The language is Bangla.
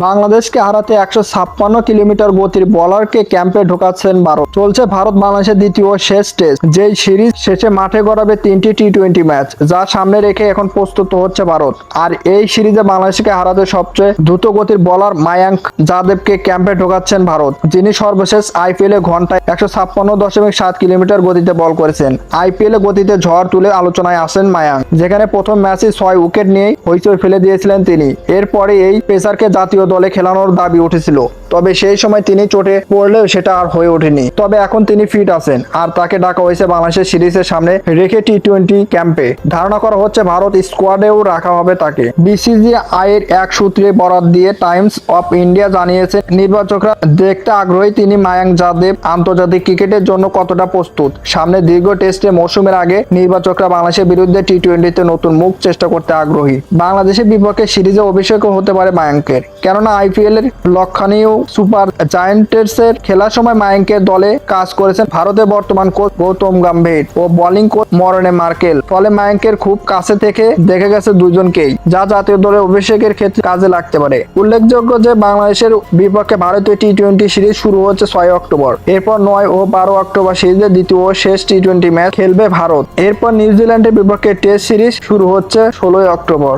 বাংলাদেশকে হারাতে 156 কিলোমিটার গতির বলারকে ক্যাম্পে ঢোকাচ্ছেন ভারত। চলছে ভারত বাংলাদেশের দ্বিতীয় ও শেষ টেস্ট, যেই সিরিজ শেষে মাঠে গড়াবে 3টি টি-20 ম্যাচ, যা সামনে রেখে এখন প্রস্তুত হচ্ছে ভারত। আর এই সিরিজে বাংলাদেশকে হারাতে সবচেয়ে দ্রুত গতির বলার মায়াঙ্ক যাদবকে ক্যাম্পে ঢোকাচ্ছেন ভারত, যিনি সর্বশেষ আইপিএল এ ঘন্টায় 156.7 কিলোমিটার গতিতে বল করেছেন। আইপিএল এ গতিতে ঝড় তুলে আলোচনায় আসেন মায়াঙ্ক, যেখানে প্রথম ম্যাচে 6 উইকেট নিয়ে হইচই ফেলে দিয়েছিলেন তিনি। এরপরে এই পেসারকে জাতীয় দলে খেলানোর দাবি উঠেছিল, তবে সেই সময় তিনি চোটে পড়লেও সেটা আর হয়ে ওঠেনি। তবে এখন তিনি ফিট আছেন, আর তাকে ডাকা হয়েছে বাংলাদেশের সিরিজের সামনে রেখে টি-20 ক্যাম্পে। ধারণা করা হচ্ছে ভারত স্কোয়াডেও রাখা হবে তাকে। বিসিসিআই এর এক সূত্রে বরাত দিয়ে টাইমস অফ ইন্ডিয়া জানিয়েছে, নির্বাচকরা দেখতে আগ্রহী তিনি মায়াঙ্ক যাদব আন্তর্জাতিক ক্রিকেটের জন্য কতটা প্রস্তুত। সামনে দীর্ঘ টেস্টে মৌসুমের আগে নির্বাচকরা বাংলাদেশের বিরুদ্ধে টি-20তে নতুন মুখ চেষ্টা করতে আগ্রহী। বাংলাদেশের বিপক্ষে সিরিজে অভিষেকও হতে পারে মায়াঙ্কের, কেননা আইপিএল এর লক্ষণীয় সুপার জায়ান্টসের খেলার সময় মায়াঙ্কের দলে কাজ করেছেন ভারতের বর্তমান কোচ গৌতম গম্ভীর ও বোলিং কোচ মরনে মার্কেল। ফলে মায়াঙ্কের খুব কাছে থেকে দেখে গেছে দুজনকেই, যা জাতীয় দলের অভিষেকের ক্ষেত্রে কাজে লাগতে পারে। উল্লেখযোগ্য যে বাংলাদেশের বিপক্ষে ভারতীয় টি-20 সিরিজ শুরু হচ্ছে 6 অক্টোবর। এরপর 9 ও 12 অক্টোবর সিরিজের দ্বিতীয় ও শেষ টি-20 ম্যাচ খেলবে ভারত। এরপর নিউজিল্যান্ডের বিপক্ষে টেস্ট সিরিজ শুরু হচ্ছে 16 অক্টোবর।